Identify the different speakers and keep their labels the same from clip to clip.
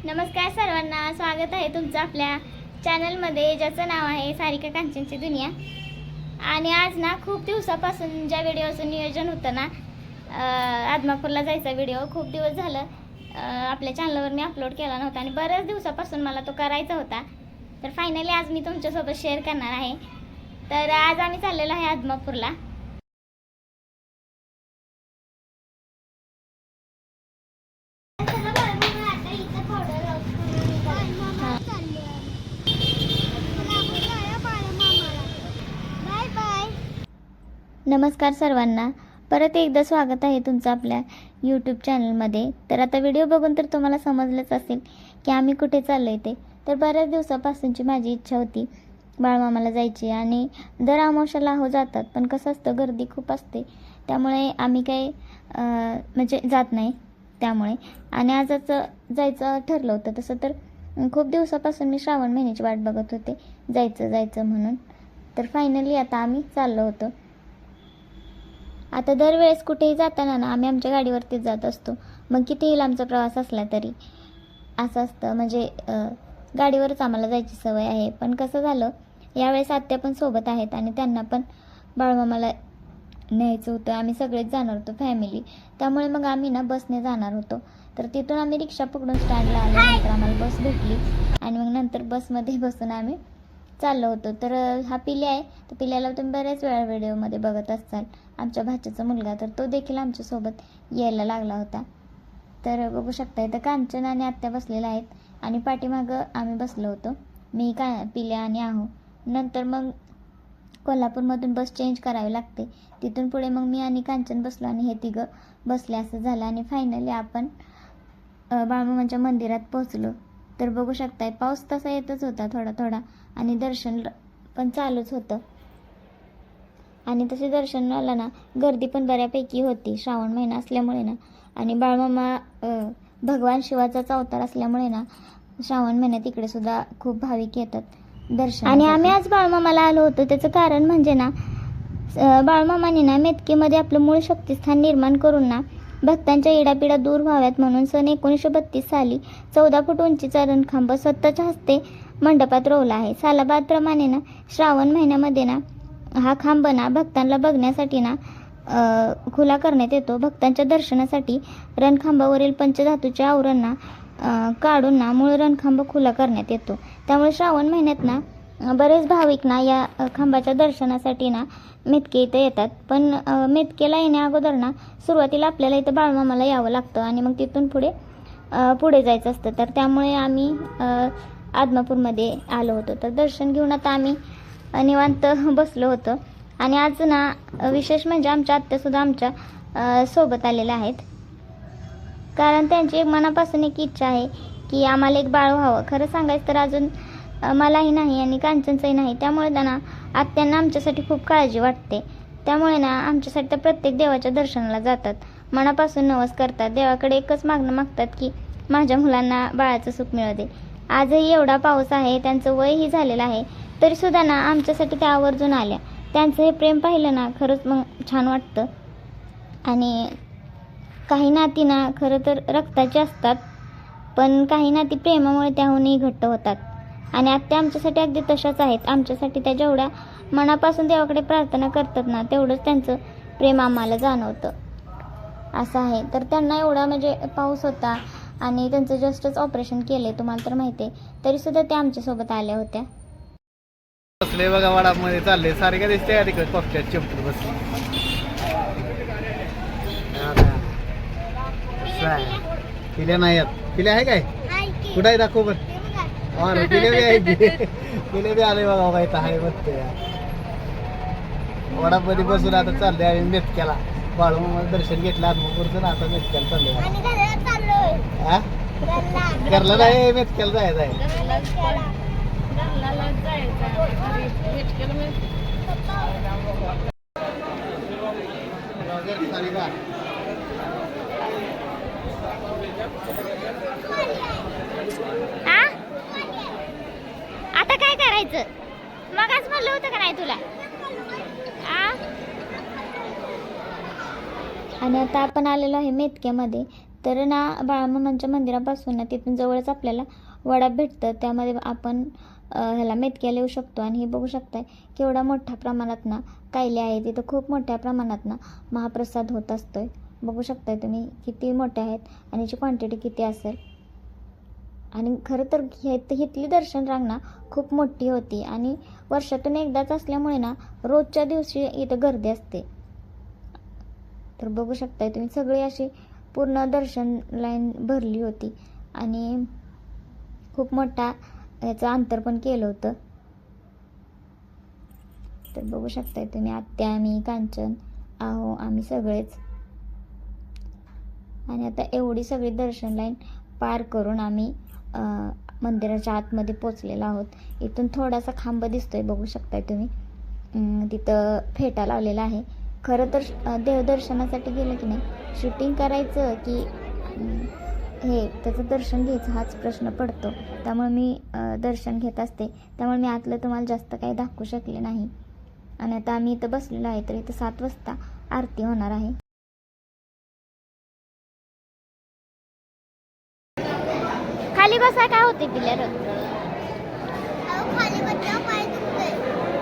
Speaker 1: नमस्कार सर्वांना, स्वागत आहे तुमचं आपल्या चॅनलमध्ये ज्याचं नाव आहे सारिका कांचनची दुनिया। आणि आज ना खूप दिवसापासून ज्या व्हिडिओचं नियोजन होतं ना, आदमापूरला जायचा व्हिडिओ खूप दिवस झालं आपल्या चॅनलवर मी अपलोड केला नव्हता आणि बऱ्याच दिवसापासून मला तो करायचा होता। तर फायनली आज मी तुमच्यासोबत शेअर करणार आहे। तर आज आम्ही चाललेलो आहे आदमापूरला। नमस्कार सर्वांना, परत एकदा स्वागत आहे तुमचं आपल्या यूट्यूब चॅनलमध्ये। तर आता व्हिडिओ बघून तर तुम्हाला समजलंच असेल की आम्ही कुठे चाललोय ते। तर बऱ्याच दिवसापासूनची माझी इच्छा होती बाळमामाला जायची आणि दर अमावस्याला हो जातात, पण कसं असतं गर्दी खूप असते त्यामुळे आम्ही काही म्हणजे जात नाही त्यामुळे। आणि आजच जायचं ठरलं होतं। तसं तर खूप दिवसापासून मी श्रावण महिन्याची वाट बघत होते जायचं म्हणून। तर फायनली आता आम्ही चाललो होतो। आता दरवेळेस कुठेही जाताना ना आम्ही आमच्या गाडीवरतीच जात असतो, मग कितीही लांबचा प्रवास असला तरी असं असतं। म्हणजे गाडीवरच आम्हाला जायची सवय आहे। पण कसं झालं यावेळेस आत्या पण सोबत आहेत आणि त्यांना पण बाळमामाला न्यायचं होतं। आम्ही सगळेच जाणार होतो फॅमिली, त्यामुळे मग आम्ही ना बसने जाणार होतो। तर तिथून आम्ही रिक्षा पकडून स्टँडला आल्यानंतर आम्हाला बस भेटली आणि मग नंतर बसमध्ये बसून आम्ही चाललो होतो। तर हा पिल्या आहे, तर पिल्याला तुम्ही बऱ्याच वेळा व्हिडिओमध्ये बघत असाल, आमच्या भाच्याचा मुलगा। तर तो देखील आमच्यासोबत यायला लागला होता। तर बघू शकता इथं कांचन आणि आत्या बसलेल्या आहेत आणि पाठीमागं आम्ही बसलो होतो, मी पिल्या आणि आहो। नंतर मग कोल्हापूरमधून बस चेंज करावी लागते, तिथून पुढे मग मी आणि कांचन बसलो आणि हे तिघं बसले, असं झालं। आणि फायनली आपण बाळमामाच्या मंदिरात पोहोचलो। तर बघू शकताय पाऊस तसा येतच होता थोडा थोडा आणि दर्शन पण चालूच होतं। आणि तसे दर्शनाला ना गर्दी पण बऱ्यापैकी होती, श्रावण महिना असल्यामुळे ना। आणि बाळमामा भगवान शिवाचाच अवतार असल्यामुळे ना श्रावण महिन्यात इकडे सुद्धा खूप भाविक येतात दर्शन। आणि आम्ही आज बाळमामाला आलो होतो त्याचं कारण म्हणजे ना बाळमामाने ना मेतकेमध्ये आपलं मूळ शक्तिस्थान निर्माण करून ना भक्तांच्या इडापिडा दूर व्हाव्यात म्हणून सन 1932 साली 14 फूट उंचीचा रणखांब स्वतःच्या हस्ते मंडपात रोवला आहे। सालाबादप्रमाणे ना श्रावण महिन्यामध्ये ना हा खांब ना भक्तांना बघण्यासाठी ना खुला करण्यात येतो। भक्तांच्या दर्शनासाठी रणखांबावरील पंचधातूच्या आवरण ना काढून ना मूळ रणखांब खुला करण्यात येतो। त्यामुळे श्रावण महिन्यात ना बरेच भाविक ना या खांबाच्या दर्शनासाठी ना मेतके इथं येतात। पण मेतकेला येण्या अगोदर ना सुरुवातीला आपल्याला इथं बाळमामाला यावं लागतं आणि मग तिथून पुढे जायचं असतं। तर त्यामुळे आम्ही आदमापूरमध्ये आलो होतो। तर दर्शन घेऊन आता आम्ही निवांत बसलो होतो। आणि आज ना विशेष म्हणजे आमच्या आत्यासुद्धा आमच्या सोबत आलेल्या आहेत, कारण त्यांची मनापासून एक इच्छा आहे की आम्हाला एक बाळ व्हावं। खरं सांगायचं तर अजून मलाही नाही आणि कांचनचंही नाही, त्यामुळे त्यांना आत्यांना आमच्यासाठी खूप काळजी वाटते। त्यामुळे ना आमच्यासाठी त्या प्रत्येक देवाच्या दर्शनाला जातात, मनापासून नवस करतात, देवाकडे एकच मागणं मागतात की माझ्या मुलांना बाळाचं सुख मिळू दे। आजही एवढा पाऊस आहे, त्यांचं वयही झालेलं आहे, तरीसुद्धा ना आमच्यासाठी त्या आवर्जून आल्या। त्यांचं हे प्रेम पाहिलं ना खरंच मग छान वाटतं। आणि काही नाती ना खरं तर रक्ताची असतात, पण काही नाती प्रेमामुळे त्याहूनही घट्ट होतात। आणि आत्या आमच्यासाठी अगदी तशाच आहेत। आमच्यासाठी त्या जेवढ्या मनापासून देवाकडे प्रार्थना करतात ना तेवढंच त्यांचं प्रेम आम्हाला जाणवतं, असं आहे। तर त्यांना एवढा म्हणजे पाऊस होता आणि त्यांचं जस्टच ऑपरेशन केले तुम्हाला तर माहिती आहे, तरीसुद्धा त्या आमच्यासोबत आल्या होत्या।
Speaker 2: बसले बघा वडामध्ये चालले, सारिका दिसते का तिकडे पक्षात चिमटून बसले। पिल्या नाही आहेत, पिल्या आहे काय कुठं आहे दाखव पण। पिल्या बी आहे, पिल्या बी आले बघा बाई आहे बसते वडामध्ये बसून आता चालले आणि मेतक्याला बाळूमामाचं दर्शन घेतलं आदमापूरचं, आता मेतक्याला चाललंय। हा घरला नाही, मेतक्याला जायचं आहे।
Speaker 1: आता काय करायचं, मगाच म्हणलं होतं का नाही तुला? आणि आता आपण आलेलो आहे मेतक्यामध्ये। तर ना बाळमामांच्या मंदिरापासून ना तिथून जवळच आपल्याला वडा भेटतं, त्यामध्ये आपण ह्याला मेथक्याला येऊ शकतो. आणि हे बघू शकताय केवढा मोठ्या प्रमाणात ना कायले आहे, तिथं खूप मोठ्या प्रमाणात ना महाप्रसाद होत असतोय. बघू शकताय तुम्ही किती मोठे आहेत आणि याची क्वांटिटी किती असेल. आणि खरं तर इथली दर्शन रांग ना खूप मोठी होती आणि वर्षातून एकदाच असल्यामुळे ना रोजच्या दिवशी इथं गर्दी असते. तर बघू शकताय तुम्ही सगळी अशी पूर्ण दर्शन लाईन भरली होती आणि खूप मोठा याचं अंतर पण केलं होतं. तर बघू शकताय तुम्ही आत्या, मी, कांचन, आहो, आम्ही सगळेच. आणि आता एवढी सगळी दर्शन लाईन पार करून आम्ही मंदिराच्या आतमध्ये पोचलेलो आहोत. इथून थोडासा खांब दिसतोय, बघू शकताय तुम्ही. तिथं फेटा लावलेला आहे. खरं तर देवदर्शनासाठी गेलं की नाही शूटिंग करायचं की हे त्याचं दर्शन घ्यायचं हाच प्रश्न पडतो. त्यामुळे मी दर्शन घेत असते, त्यामुळे मी आतलं तुम्हाला जास्त काही दाखवू शकले नाही. आणि आता आम्ही इथं बसलेलो आहे, तर इथं 7 वाजता आरती होणार आहे. खाली बसा काय होते पिल्या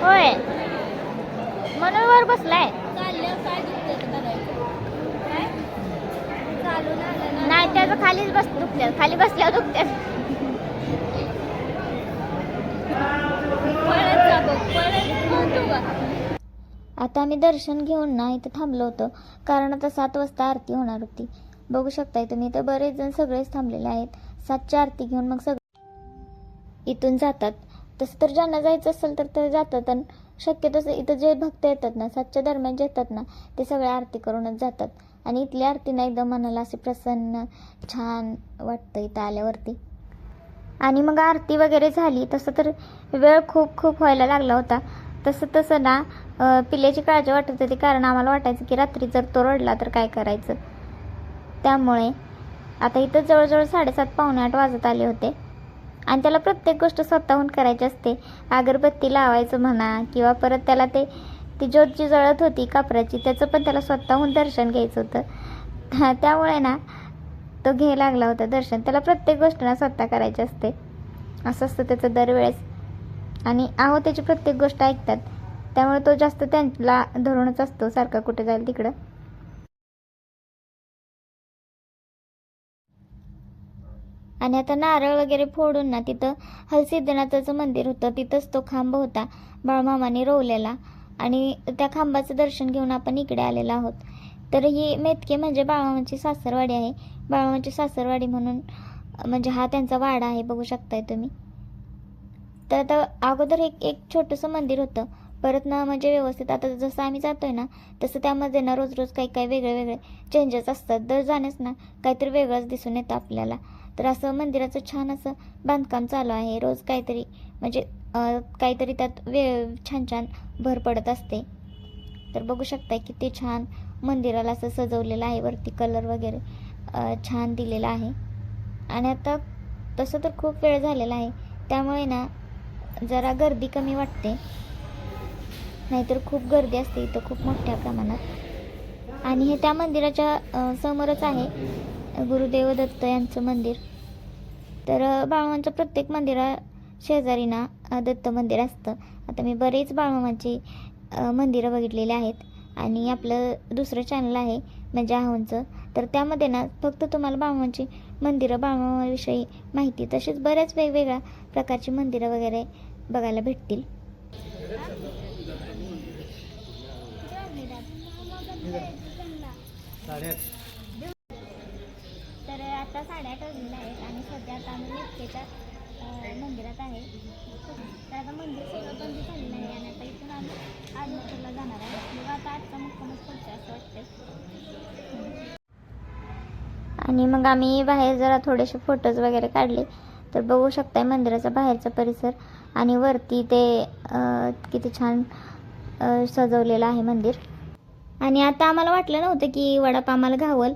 Speaker 1: होय म्हणून वर बसलाय. नाही त्याचं खालीच दुखत्यात, खाली बसल्यावर दुखत्यात. आता आम्ही दर्शन घेऊन ना इथं थांबलो होतो, कारण आता 7 वाजता आरती होणार होती. बघू शकताय तुम्ही इथं बरेच जण सगळेच थांबलेले आहेत. 7ची आरती घेऊन मग सगळे इथून जातात. तसं तर ज्यांना जायचं असेल तर ते जातात, आणि शक्यतो इथं जे भक्त येतात ना 7च्या दरम्यान जे येतात ना ते सगळे आरती करूनच जातात. आणि इथली आरती ना एकदम मनाला असे प्रसन्न छान वाटतं इथं आल्यावरती. आणि मग आरती वगैरे झाली. तसं तर वेळ खूप खूप व्हायला लागला होता. तसं ना पिल्याची काळजी वाटत होती, कारण आम्हाला वाटायचं की रात्री जर तो रडला तर काय करायचं. त्यामुळे आता इथं जवळजवळ 7:30 पावणे 8 वाजत आले होते. आणि त्याला प्रत्येक गोष्ट स्वतःहून करायची असते. अगरबत्ती लावायचं म्हणा, किंवा परत त्याला ती ज्योत जी जळत होती कापराची त्याचं पण त्याला स्वतःहून दर्शन घ्यायचं होतं. त्यामुळे ना तो घ्यायला लागला होता दर्शन. त्याला प्रत्येक गोष्ट ना स्वतः करायची असते, असं असतं त्याचं दरवेळेस. आणि आहो त्याची प्रत्येक गोष्ट ऐकतात, त्यामुळे तो जास्त त्यांना धरूनच असतो सारखा कुठे जाईल तिकडं. आणि आता नारळ वगैरे फोडून ना तिथं हलसिद्धनाथाचं मंदिर होतं, तिथंच तो खांब होता बाळमामाने रोवलेला. आणि त्या खांबाचं दर्शन घेऊन आपण इकडे आलेलो आहोत. तर ही मेथके म्हणजे बाळमामाची सासरवाडी आहे. बाळमामाची सासरवाडी म्हणून म्हणजे हा त्यांचा वाडा आहे, बघू शकताय तुम्ही. तर आता अगोदर एक छोटंसं मंदिर होतं, परत ना म्हणजे व्यवस्थित आता जसं आम्ही जातोय ना तसं त्यामध्ये ना रोज रोज काही वेगळे वेगळे चेंजेस असतात. दर जाण्यास ना काहीतरी वेगळंच दिसून येतं आपल्याला. तर असं मंदिराचं छान असं बांधकाम चालू आहे. रोज काहीतरी म्हणजे काहीतरी त्यात छान छान भर पडत असते. तर बघू शकताय किती छान मंदिराला असं सजवलेलं आहे. वरती कलर वगैरे छान दिलेला आहे. आणि आता तसं तर खूप वेळ झालेला आहे, त्यामुळे ना जरा गर्दी कमी वाटते, नाहीतर खूप गर्दी असते इथं खूप मोठ्या प्रमाणात. आणि हे त्या मंदिराच्या समोरच आहे गुरुदेव दत्त यांचं मंदिर. तर बाळमामांचं प्रत्येक मंदिरा शेजारी ना दत्त मंदिर असतं. आता मी बरेच बाळमामाची मंदिरं बघितलेली आहेत. आणि आपलं दुसरं चॅनल आहे म्हणजे आहोंचं, तर त्यामध्ये ना फक्त तुम्हाला बाळमामाची मंदिरं, बाळमामाविषयी माहिती, तसेच बऱ्याच वेगवेगळ्या प्रकारची मंदिरं वगैरे बघायला भेटतील. तर आता 8:30 वाजलेले आहेत आणि सध्या आता आम्ही मेथकेच्या मंदिरात आहे. तर आता मंदिर सगळं बंद झालेलं आहे आणि आता इथून आम्ही आदमापूरला जाणार आहे. मग आता आजचा मुक्कामच पडतो असं वाटतंय. आणि मग आम्ही बाहेर जरा थोडेसे फोटोज वगैरे काढले. तर बघू शकताय मंदिराचा बाहेरचा परिसर, आणि वरती ते किती छान सजवलेलं आहे मंदिर. आणि आता आम्हाला वाटलं नव्हतं की वडापाव आम्हाला घावल,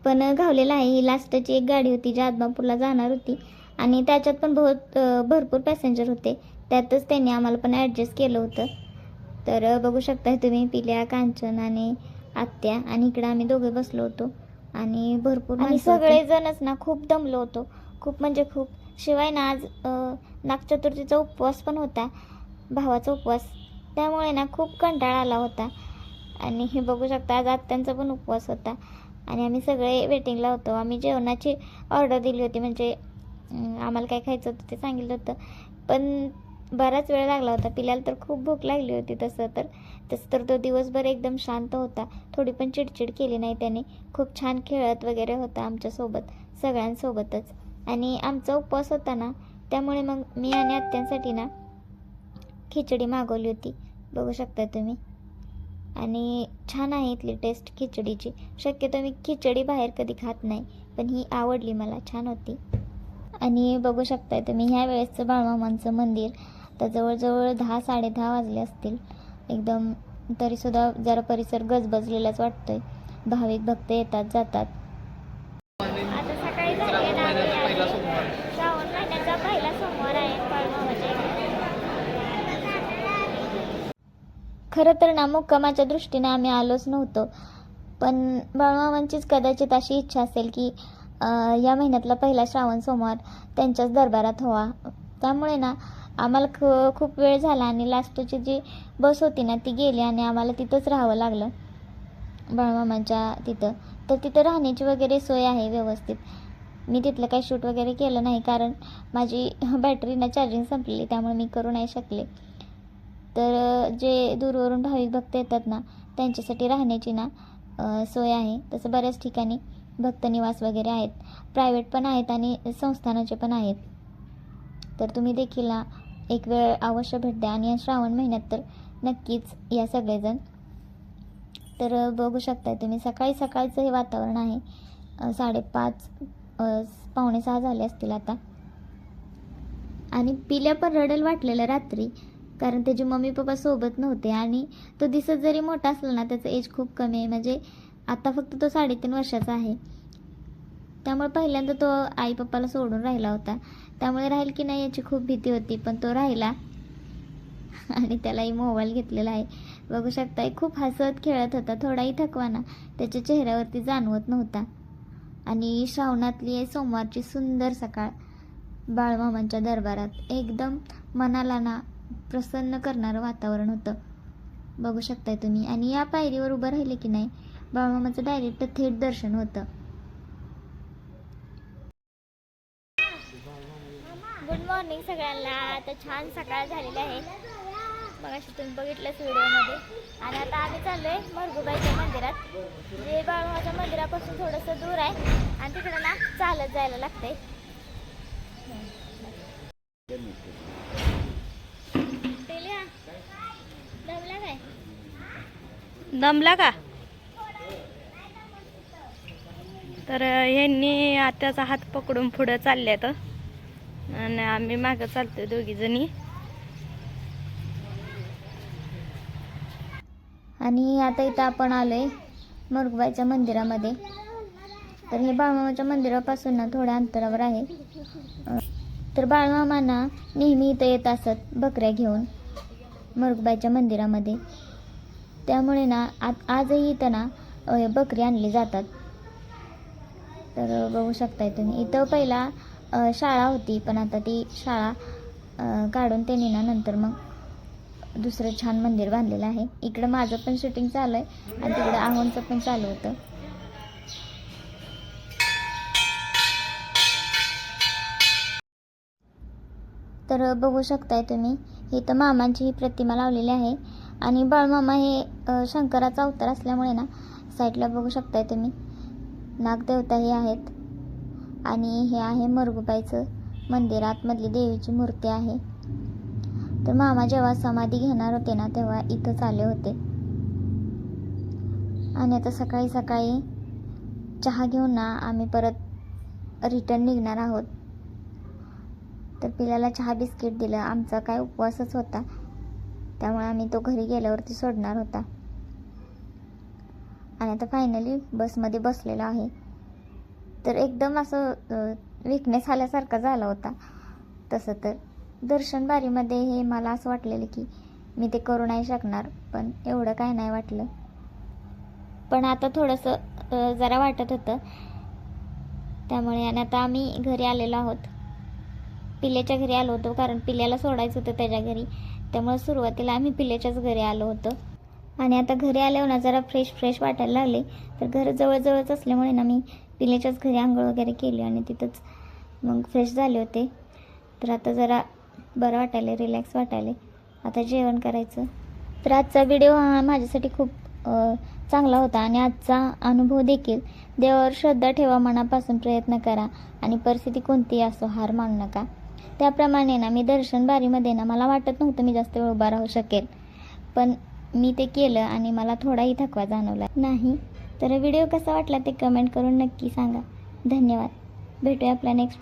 Speaker 1: पण घावलेला आहे. ही लास्टची एक गाडी होती जी आदमापूरला जाणार होती, आणि त्याच्यात पण भरपूर पॅसेंजर होते. त्यातच त्यांनी आम्हाला पण ॲडजस्ट केलं होतं. तर बघू शकताय तुम्ही पिल्या, कांचन आणि आत्या, आणि इकडं आम्ही दोघे बसलो होतो. आणि भरपूर आम्ही सगळेजणच ना खूप दमलो होतो, खूप म्हणजे खूप. शिवाय ना आज नागचतुर्थीचा उपवास पण होता, भावाचा उपवास, त्यामुळे ना खूप कंटाळा आला होता. आणि हे बघू शकता आज आत्यांचा पण उपवास होता आणि आम्ही सगळे वेटिंगला होतो. आम्ही जेवणाची ऑर्डर दिली होती, म्हणजे आम्हाला काय खायचं होतं ते सांगितलं होतं, पण बराच वेळ लागला होता. पिल्याला तर खूप भूक लागली होती. तसं तर तो दिवसभर एकदम शांत होता, थोडी पण चिडचिड केली नाही त्याने. खूप छान खेळत वगैरे होता आमच्यासोबत, सगळ्यांसोबतच. आणि आमचा उपवास होता ना, त्यामुळे मग मी आणि आत्यांसाठी ना खिचडी मागवली होती, बघू शकता तुम्ही. आणि छान आहे इथली टेस्ट खिचडीची. शक्यतो मी खिचडी बाहेर कधी खात नाही, पण ही आवडली मला, छान होती. आणि बघू शकताय तुम्ही ह्या वेळेसचं बाळमामांचं मंदिर. तर जवळजवळ 10-10:30 वाजले असतील एकदम, तरीसुद्धा जरा परिसर गजबजलेलाच वाटतोय. भाविक भक्त येतात जातात. आता सकाळी श्रावण महिन्याचा पहिला सोमवार आहे बाळमामाच्या इकडे. खरं तर ना मुक्कामाच्या दृष्टीने आम्ही आलोच नव्हतो, पण बाळमामांचीच कदाचित अशी इच्छा असेल की या महिन्यातला पहिला श्रावण सोमवार त्यांच्याच दरबारात व्हावा. त्यामुळे ना आम्हाला खूप वेळ झाला आणि लास्टची जी बस होती ना ती गेली आणि आम्हाला तिथंच राहावं लागलं बाळमामांच्या तिथं. तर तिथं राहण्याची वगैरे सोय आहे व्यवस्थित. मी तिथलं काही शूट वगैरे केलं नाही, कारण माझी बॅटरी ना चार्जिंग संपलेली, त्यामुळे मी करू नाही शकले. तर जे दूरवरून भाविक भक्त येतात ना त्यांच्यासाठी राहण्याची ना सोय आहे. तसं बऱ्याच ठिकाणी भक्तनिवास वगैरे आहेत, प्रायव्हेट पण आहेत आणि संस्थानाचे पण आहेत. तर तुम्ही देखील ना एक वेळ अवश्य भेट द्या. आणि श्रावण महिन्यात तर नक्कीच या सगळेजण. तर बघू शकताय तुम्ही सकाळी सकाळचं हे वातावरण आहे. 5:30 पावणे 6 झाले असतील आता. आणि पिल्या पण रडेल वाटलेलं रात्री, कारण त्याची मम्मी पप्पा सोबत नव्हते. आणि तो दिसत जरी मोठा असला ना त्याचं एज खूप कमी आहे, म्हणजे आता फक्त तो 3.5 वर्षाचा आहे. त्यामुळे पहिल्यांदा तो आई पप्पाला सोडून राहिला होता, त्यामुळे राहील की नाही याची खूप भीती होती, पण तो राहिला. आणि त्यालाही मोबाईल घेतलेला आहे, बघू शकताय. खूप हसत खेळत होता, थोडाही थकवाना त्याच्या चेहऱ्यावरती जाणवत नव्हता. आणि श्रावणातली सोमवारची सुंदर सकाळ बाळमामांच्या दरबारात, एकदम मनाला ना प्रसन्न करणारं वातावरण होतं, बघू शकताय तुम्ही. आणि या पायरीवर उभं राहिले की नाही बाळमामाचं डायरेक्ट थेट दर्शन होतं. गुड मॉर्निंग सगळ्यांना. आता छान सकाळ झालेली आहे, मगाशी तुम्ही बघितलंच व्हिडिओमध्ये. आणि आता आम्ही चाललोय मरगुबाईच्या मंदिरात, जे बाळमामाच्या मंदिरापासून थोडंसं दूर आहे आणि तिकडं ना चालत जायला लागतंय.
Speaker 3: दमला का? तर ह्यांनी आत्याचा हात पकडून पुढं चालल्यात आणि आम्ही मागं चालतोय दोघी जणी.
Speaker 1: आणि आता इथं आपण आलोय मरगुबाईच्या मंदिरामध्ये. तर हे बाळमामाच्या मंदिरापासून ना थोड्या अंतरावर आहे. तर बाळमामांना नेहमी इथं येत असत बकऱ्या घेऊन मरगुबाईच्या मंदिरामध्ये, त्यामुळे ना आजही इथं ना बकरी आणली जातात. तर बघू शकताय तुम्ही, इथं पहिला शाळा होती, पण आता ती शाळा काढून त्यांनी ना नंतर मग दुसरं छान मंदिर बांधलेलं आहे. इकडं माझं पण शूटिंग चालू आहे आणि तिकडं आहोंचं पण चालू होतं. तर बघू शकताय तुम्ही, इथं मामांची ही प्रतिमा लावलेली आहे. आणि बाळमामा हे शंकराचा अवतार असल्यामुळे ना साईडला बघू शकताय तुम्ही नागदेवता हे आहेत. आणि हे आहे मरगुबाईचं मंदिर, आतमधली देवीची मूर्ती आहे. तर मामा जेव्हा समाधी घेणार होते ना तेव्हा इथंच आले होते. आणि आता सकाळी सकाळी चहा घेऊन ना आम्ही परत रिटर्न निघणार आहोत. तर पिल्याला चहा बिस्किट दिलं, आमचा काय उपवासच होता, त्यामुळे आम्ही तो घरी गेल्यावरती सोडणार होता. आणि आता फायनली बसमध्ये बसलेलो आहे. तर एकदम असं विकनेस आल्यासारखा झाला होता. तसं तर दर्शन बारीमध्ये हे मला असं वाटलेलं की मी ते करू नाही शकणार, पण एवढं काय नाही वाटलं. पण आता थोडंसं जरा वाटत होतं त्यामुळे. आणि आता आम्ही घरी आलेलो आहोत, पिल्याच्या घरी आलो होतो, कारण पिल्याला सोडायचं होतं त्याच्या घरी, त्यामुळे सुरुवातीला आम्ही पिल्याच्याच घरी आलो होतो. आणि आता घरी आल्यावर ना जरा फ्रेश वाटायला लागले. तर घर जवळजवळच असल्यामुळे ना मी पिल्याच्याच घरी आंघोळ वगैरे केली आणि तिथंच मग फ्रेश झाले होते. तर आता जरा बरं वाटायला, रिलॅक्स वाटायला. आता जेवण करायचं. तर आजचा व्हिडिओ हा माझ्यासाठी खूप चांगला होता आणि आजचा अनुभव देखील. देवावर श्रद्धा ठेवा, मनापासून प्रयत्न करा आणि परिस्थिती कोणतीही असो हार मानू नका. त्याप्रमाणे ना मी दर्शन बारीमध्ये ना मला वाटत नव्हतं मी जास्त वेळ उभा राहू शकेल, पण मी ते केलं आणि मला थोडाही थकवा जाणवला नाही. तर व्हिडिओ कसा वाटला ते कमेंट करून नक्की सांगा. धन्यवाद. भेटूया आपल्या नेक्स्ट